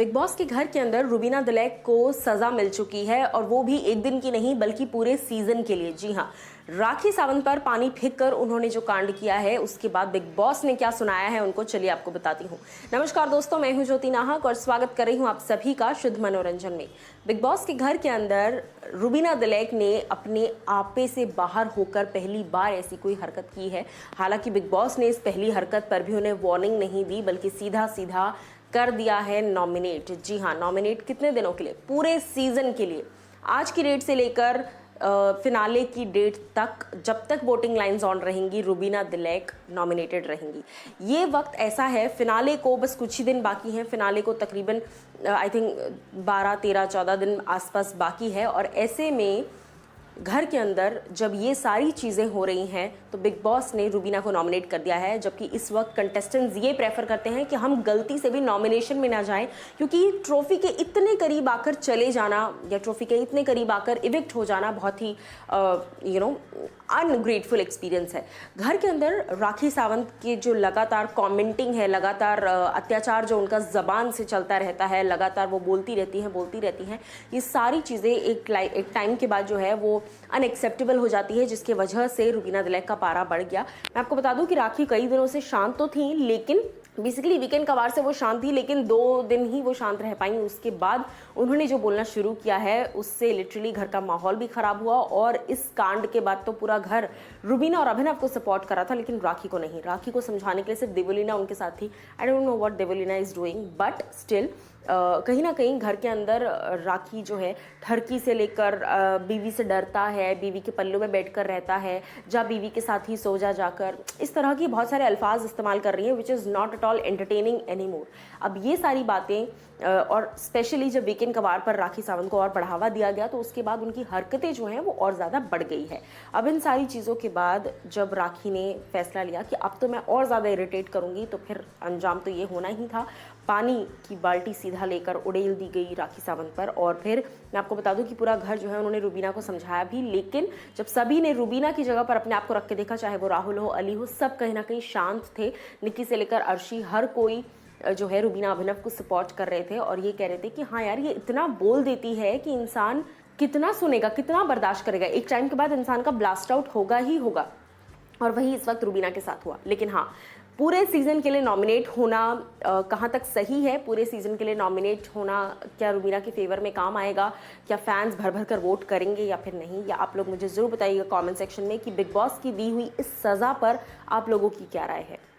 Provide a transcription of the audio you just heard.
Big boss के घर के अंदर रुबीना दिलैक को सजा मिल चुकी है और वो भी एक दिन की नहीं बल्कि पूरे सीजन के लिए। जी हाँ, राखी सावंत पर पानी फेंक कर उन्होंने जो कांड किया है उसके बाद बिग बॉस ने क्या सुनाया है उनको चलिए आपको बताती हूँ। नमस्कार दोस्तों, मैं हूँ ज्योति नाहक और स्वागत कर रही हूँ आप सभी का शुद्ध मनोरंजन में। बिग बॉस के घर के अंदर रुबीना दिलैक ने अपने आपे से बाहर होकर पहली बार ऐसी कोई हरकत की है। हालांकि बिग बॉस ने इस पहली हरकत पर भी उन्हें वार्निंग नहीं दी बल्कि सीधा सीधा कर दिया है नॉमिनेट। जी हाँ, नॉमिनेट कितने दिनों के लिए? पूरे सीजन के लिए। आज की डेट से लेकर फिनाले की डेट तक, जब तक वोटिंग लाइंस ऑन रहेंगी, रुबीना दिलैक नॉमिनेटेड रहेंगी। ये वक्त ऐसा है, फिनाले को बस कुछ ही दिन बाकी हैं। फिनाले को तकरीबन आई थिंक 12, 13, 14 दिन आसपास बाकी है और ऐसे में घर के अंदर जब ये सारी चीज़ें हो रही हैं तो बिग बॉस ने रुबीना को नॉमिनेट कर दिया है। जबकि इस वक्त कंटेस्टेंट्स ये प्रेफर करते हैं कि हम गलती से भी नॉमिनेशन में ना जाएं, क्योंकि ट्रॉफी के इतने करीब आकर चले जाना या ट्रॉफी के इतने करीब आकर इविक्ट हो जाना बहुत ही अनग्रेटफुल एक्सपीरियंस है। घर के अंदर राखी सावंत के जो लगातार कमेंटिंग है, लगातार अत्याचार जो उनका ज़बान से चलता रहता है, लगातार वो बोलती रहती हैं, ये सारी चीज़ें एक टाइम के बाद जो है वो अनएक्सेप्टेबल हो जाती है, जिसकी वजह से रुबीना दिलैक का पारा बढ़ गया। मैं आपको बता दूं कि राखी कई दिनों से शांत तो थी, लेकिन बेसिकली वीकेंड का वार से वो शांत थी, लेकिन 2 दिन ही वो शांत रह पाई। उसके बाद उन्होंने जो बोलना शुरू किया है उससे लिटरली घर का माहौल भी खराब हुआ और इस कांड के बाद तो पूरा घर रुबीना और अभिनव को सपोर्ट करा था, लेकिन राखी को नहीं। राखी को समझाने के लिए सिर्फ देवलीना उनके साथ थी। I don't know what Devlina is doing, but still कहीं ना कहीं घर के अंदर राखी जो है ठरकी से लेकर बीवी से डरता है, बीवी के पल्लू में बैठकर रहता है, जा बीवी के साथ ही सो जा जाकर, इस तरह की बहुत सारे अल्फाज इस्तेमाल कर रही है, which is not at all entertaining any more. अब ये सारी बातें और स्पेशली जब वीकेंड कवार पर राखी सावंत को और बढ़ावा दिया गया तो उसके बाद उनकी हरकतें जो हैं वो और ज़्यादा बढ़ गई है। अब इन सारी चीज़ों के बाद जब राखी ने फैसला लिया कि अब तो मैं और ज़्यादा इरिटेट करूँगी, तो फिर अंजाम तो ये होना ही था। पानी की बाल्टी सीधा लेकर उड़ेल दी गई राखी सावंत पर। और फिर मैं आपको बता दूं कि पूरा घर जो है उन्होंने रुबीना को समझाया भी, लेकिन जब सभी ने रुबीना की जगह पर अपने आप को रख के देखा, चाहे वो राहुल हो, अली हो, सब कहीं ना कहीं शांत थे। निक्की से लेकर अर्शी, हर कोई जो है रुबीना अभिनव को सपोर्ट कर रहे थे और ये कह रहे थे कि हाँ यार, ये इतना बोल देती है कि इंसान कितना सुनेगा, कितना बर्दाश्त करेगा। एक टाइम के बाद इंसान का ब्लास्ट आउट होगा ही होगा, और वही इस वक्त रुबीना के साथ हुआ। लेकिन हाँ, पूरे सीज़न के लिए नॉमिनेट होना कहाँ तक सही है? पूरे सीज़न के लिए नॉमिनेट होना क्या रुबीना के फेवर में काम आएगा? क्या फैंस भर भर कर वोट करेंगे या फिर नहीं? या आप लोग मुझे ज़रूर बताइएगा कमेंट सेक्शन में कि बिग बॉस की दी हुई इस सज़ा पर आप लोगों की क्या राय है।